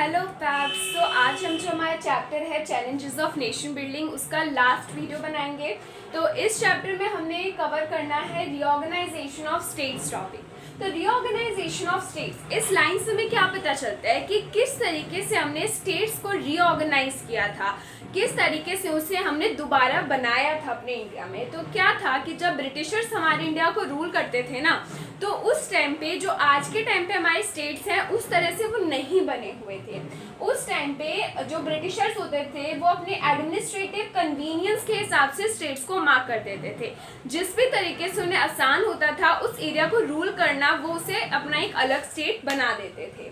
Hello paps. तो आज हम जो हमारा चैप्टर है चैलेंजेस ऑफ नेशन बिल्डिंग उसका लास्ट वीडियो बनाएंगे। तो इस चैप्टर में हमने कवर करना है रीऑर्गेनाइजेशन ऑफ स्टेट्स टॉपिक। तो रीऑर्गेनाइजेशन ऑफ स्टेट्स, इस लाइन से हमें क्या पता चलता है कि किस तरीके से हमने स्टेट्स को रीऑर्गेनाइज किया था, किस तरीके से उसे हमने दोबारा बनाया था अपने इंडिया में। तो क्या था कि जब ब्रिटिशर्स हमारे इंडिया को रूल करते थे ना, तो उस टाइम पे जो आज के टाइम पे हमारे स्टेट्स हैं उस तरह से वो नहीं बने हुए थे। उस टाइम पे जो ब्रिटिशर्स होते थे वो अपने एडमिनिस्ट्रेटिव कन्वीनियंस के हिसाब से स्टेट्स को मार्क कर देते थे। जिस भी तरीके से उन्हें आसान होता था उस एरिया को रूल करना, वो उसे अपना एक अलग स्टेट बना देते थे।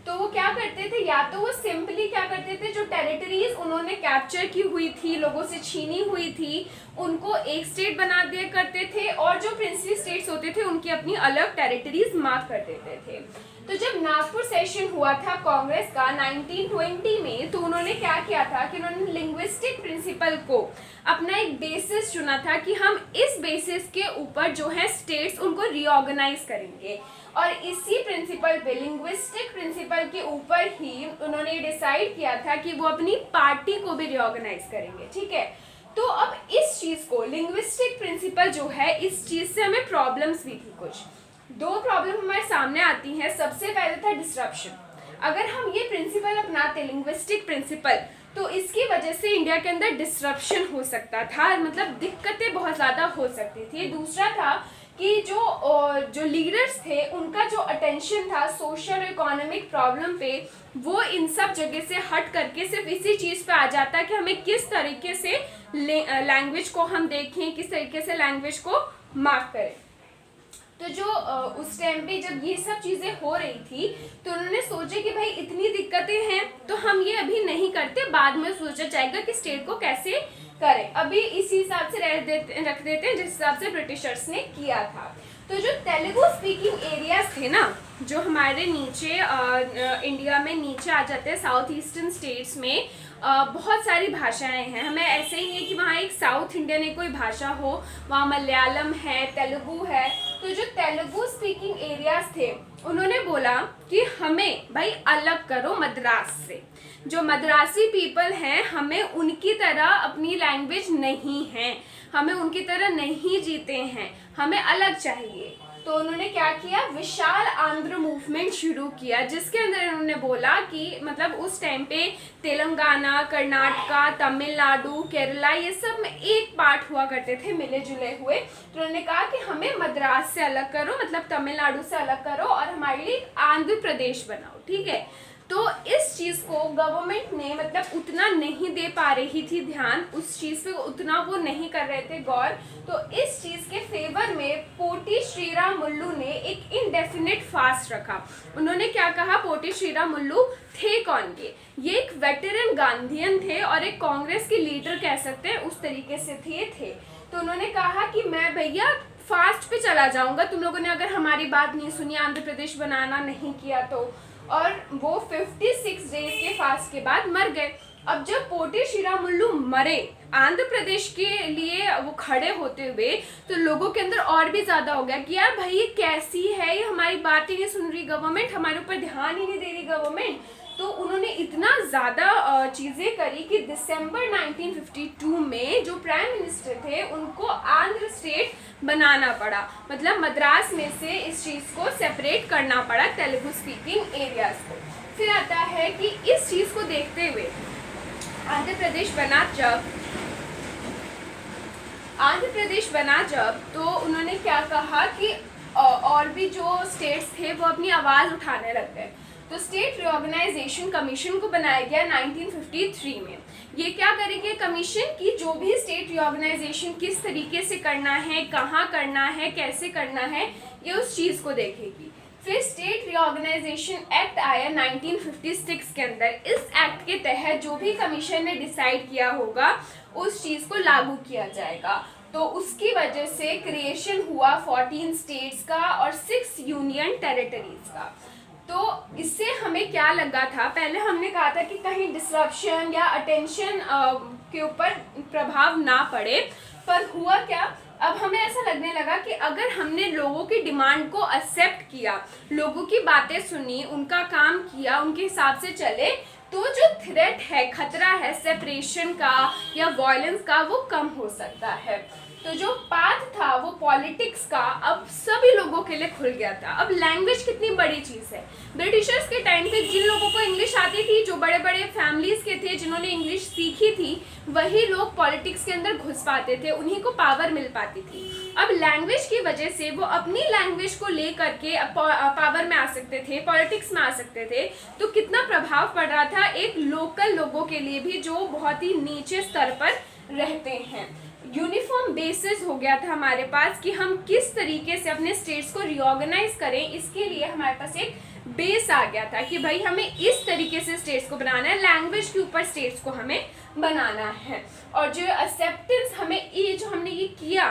तो वो क्या करते थे, या तो वो सिंपली क्या करते थे, जो टेरिटरीज उन्होंने कैप्चर की हुई थी, लोगों से छीनी हुई थी, उनको एक स्टेट बना दिया करते थे, और जो प्रिंसली स्टेट्स होते थे उनकी अपनी अलग टेरिटरीज मार्क कर देते थे। तो जब नागपुर सेशन हुआ था कांग्रेस का 1920 में, तो उन्होंने क्या किया था कि उन्होंने लिंग्विस्टिक प्रिंसिपल को अपना एक बेसिस चुना था कि हम इस बेसिस के ऊपर जो है स्टेट्स उनको रीऑर्गेनाइज करेंगे। और इसी प्रिंसिपल पे, लिंग्विस्टिक प्रिंसिपल के ऊपर ही उन्होंने डिसाइड किया था कि वो अपनी पार्टी को भी रीऑर्गेनाइज करेंगे। ठीक है, तो अब इस चीज को, लिंग्विस्टिक प्रिंसिपल जो है, इस चीज से हमें प्रॉब्लम्स भी थी। कुछ दो प्रॉब्लम हमारे सामने आती हैं। सबसे पहले था डिस्ट्रप्शन। अगर हम ये प्रिंसिपल अपनाते, लिंग्विस्टिक प्रिंसिपल, तो इसकी वजह से इंडिया के अंदर डिस्ट्रप्शन हो सकता था, मतलब दिक्कतें बहुत ज़्यादा हो सकती थी। दूसरा था कि जो लीडर्स थे उनका जो अटेंशन था सोशल इकोनॉमिक प्रॉब्लम पे, वो इन सब जगह से हट करके सिर्फ इसी चीज़ पे आ जाता कि हमें किस तरीके से लैंग्वेज को हम देखें, किस तरीके से लैंग्वेज को मार्क करें। तो जो उस टाइम पे जब ये सब चीज़ें हो रही थी, तो उन्होंने सोचा कि भाई इतनी दिक्कतें हैं तो हम ये अभी नहीं करते, बाद में सोचा जाएगा कि स्टेट को कैसे करें, अभी इसी हिसाब से रख देते हैं जिस हिसाब से ब्रिटिशर्स ने किया था। तो जो तेलुगु स्पीकिंग एरियाज थे ना, जो हमारे नीचे इंडिया में नीचे आ जाते हैं, साउथ ईस्टर्न स्टेट्स में बहुत सारी भाषाएं हैं। हमें ऐसे ही है कि वहाँ एक साउथ इंडियन एक कोई भाषा हो, वहाँ मलयालम है, तेलुगु है। तो जो तेलुगु स्पीकिंग एरियाज थे उन्होंने बोला कि हमें भाई अलग करो मद्रास से, जो मद्रासी पीपल हैं हमें उनकी तरह अपनी लैंग्वेज नहीं है, हमें उनकी तरह नहीं जीते हैं, हमें अलग चाहिए। तो उन्होंने क्या किया, विशाल आंध्र मूवमेंट शुरू किया, जिसके अंदर उन्होंने बोला कि मतलब उस टाइम पे तेलंगाना, कर्नाटका, तमिलनाडु, केरला, ये सब में एक पार्ट हुआ करते थे, मिले जुले हुए। तो उन्होंने कहा कि हमें मद्रास से अलग करो, मतलब तमिलनाडु से अलग करो, और हमारे लिए आंध्र प्रदेश बनाओ। ठीक है, तो इस चीज़ को गवर्नमेंट ने मतलब उतना नहीं दे पा रही थी ध्यान, उस चीज़ पे उतना वो नहीं कर रहे थे गौर। तो इस चीज़ के फेवर में पोटी श्रीरामुल्लू ने एक इनडेफिनिट फास्ट रखा। उन्होंने क्या कहा, पोटी श्रीरामुल्लू थे कौन के, ये एक वेटरन गांधीयन थे और एक कांग्रेस के लीडर कह सकते हैं, उस तरीके से थे। तो उन्होंने कहा कि मैं भैया फास्ट पे चला जाऊंगा, तुम लोगों ने अगर हमारी बात नहीं सुनी, आंध्र प्रदेश बनाना नहीं किया तो। और वो 56 डेज के फास्ट के बाद मर गए। अब जब पोटी श्रीरामुल्लू मरे, आंध्र प्रदेश के लिए वो खड़े होते हुए, तो लोगों के अंदर और भी ज्यादा हो गया कि यार भाई ये कैसी है, ये हमारी बात ही नहीं सुन रही गवर्नमेंट, हमारे ऊपर ध्यान ही नहीं दे रही गवर्नमेंट। तो उन्होंने इतना ज़्यादा चीज़ें करी कि दिसंबर 1952 में जो प्राइम मिनिस्टर थे उनको आंध्र स्टेट बनाना पड़ा, मतलब मद्रास में से इस चीज़ को सेपरेट करना पड़ा, तेलुगु स्पीकिंग एरियाज को। फिर आता है कि इस चीज़ को देखते हुए आंध्र प्रदेश बना जब, तो उन्होंने क्या कहा कि और भी जो स्टेट्स थे वो अपनी आवाज़ उठाने लग गए। तो स्टेट रिऑर्गेनाइजेशन कमीशन को बनाया गया 1953 में। ये क्या करेगी कमीशन की, जो भी स्टेट रिऑर्गेनाइजेशन किस तरीके से करना है, कहाँ करना है, कैसे करना है, ये उस चीज़ को देखेगी। फिर स्टेट रिऑर्गेनाइजेशन एक्ट आया 1956 के अंदर। इस एक्ट के तहत जो भी कमीशन ने डिसाइड किया होगा उस चीज़ को लागू किया जाएगा। तो उसकी वजह से क्रिएशन हुआ 14 स्टेट्स का और 6 यूनियन टेरिटरीज का। तो इससे हमें क्या लगा था, पहले हमने कहा था कि कहीं डिसरप्शन या अटेंशन के ऊपर प्रभाव ना पड़े, पर हुआ क्या अब हमें ऐसा लगने लगा कि अगर हमने लोगों की डिमांड को एक्सेप्ट किया, लोगों की बातें सुनी, उनका काम किया, उनके हिसाब से चले, तो जो थ्रेट है, खतरा है सेपरेशन का या वायलेंस का, वो कम हो सकता है। तो जो पाथ था वो पॉलिटिक्स का अब सभी लोगों के लिए खुल गया था। अब लैंग्वेज कितनी बड़ी चीज़ है। ब्रिटिशर्स के टाइम पे जिन लोगों को इंग्लिश आती थी, जो बड़े बड़े फैमिलीज के थे, जिन्होंने इंग्लिश सीखी थी, वही लोग पॉलिटिक्स के अंदर घुस पाते थे, उन्हीं को पावर मिल पाती थी। अब लैंग्वेज की वजह से वो अपनी लैंग्वेज को ले करके पावर में आ सकते थे, पॉलिटिक्स में आ सकते थे। तो कितना प्रभाव पड़ रहा था एक लोकल लोगों के लिए भी, जो बहुत ही नीचे स्तर पर रहते हैं। यूनिफॉर्म बेसिस हो गया था हमारे पास कि हम किस तरीके से अपने स्टेट्स को रिऑर्गेनाइज करें। इसके लिए हमारे पास एक बेस आ गया था कि भाई हमें इस तरीके से स्टेट्स को बनाना है, लैंग्वेज के ऊपर स्टेट्स को हमें बनाना है। और जो एक्सेप्टेंस हमें ये जो हमने ये किया,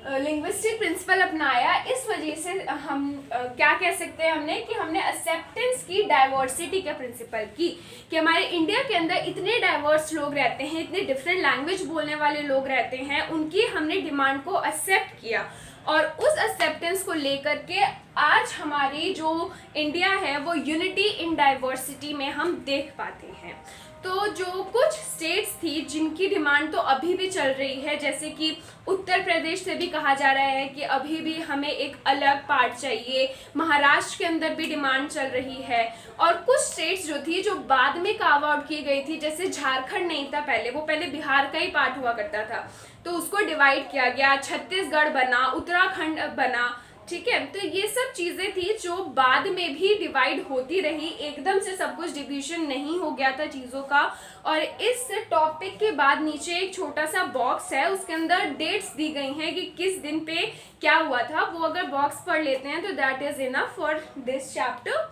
लिंग्विस्टिक प्रिंसिपल अपनाया, इस वजह से हम क्या कह सकते हैं हमने कि हमने एक्सेप्टेंस की डाइवर्सिटी के प्रिंसिपल की, कि हमारे इंडिया के अंदर इतने डाइवर्स लोग रहते हैं, इतने डिफरेंट लैंग्वेज बोलने वाले लोग रहते हैं, उनकी हमने डिमांड को एक्सेप्ट किया। और उस एक्सेप्टेंस को लेकर के आज हमारी जो इंडिया है वो यूनिटी इन डाइवर्सिटी में हम देख पाते हैं। तो जो कुछ स्टेट्स थी जिनकी डिमांड तो अभी भी चल रही है, जैसे कि उत्तर प्रदेश से भी कहा जा रहा है कि अभी भी हमें एक अलग पार्ट चाहिए, महाराष्ट्र के अंदर भी डिमांड चल रही है। और कुछ स्टेट्स जो थी जो बाद में कार्व आउट की गई थी, जैसे झारखंड नहीं था पहले, वो पहले बिहार का ही पार्ट हुआ करता था, तो उसको डिवाइड किया गया, छत्तीसगढ़ बना, उत्तराखंड बना, ठीक है। तो ये सब चीजें थी जो बाद में भी डिवाइड होती रही, एकदम से सब कुछ डिवीजन नहीं हो गया था चीजों का। और इस टॉपिक के बाद नीचे एक छोटा सा बॉक्स है, उसके अंदर डेट्स दी गई हैं कि किस दिन पे क्या हुआ था। वो अगर बॉक्स पढ़ लेते हैं तो that is enough for this chapter.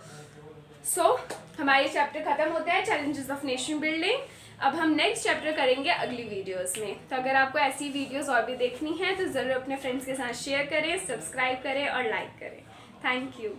So हमारे चैप्टर खत्म होता है, चैलेंजेस ऑफ नेशन बिल्डिंग। अब हम नेक्स्ट चैप्टर करेंगे अगली वीडियोस में। तो अगर आपको ऐसी वीडियोस और भी देखनी है तो ज़रूर अपने फ्रेंड्स के साथ शेयर करें, सब्सक्राइब करें और लाइक करें। Thank you.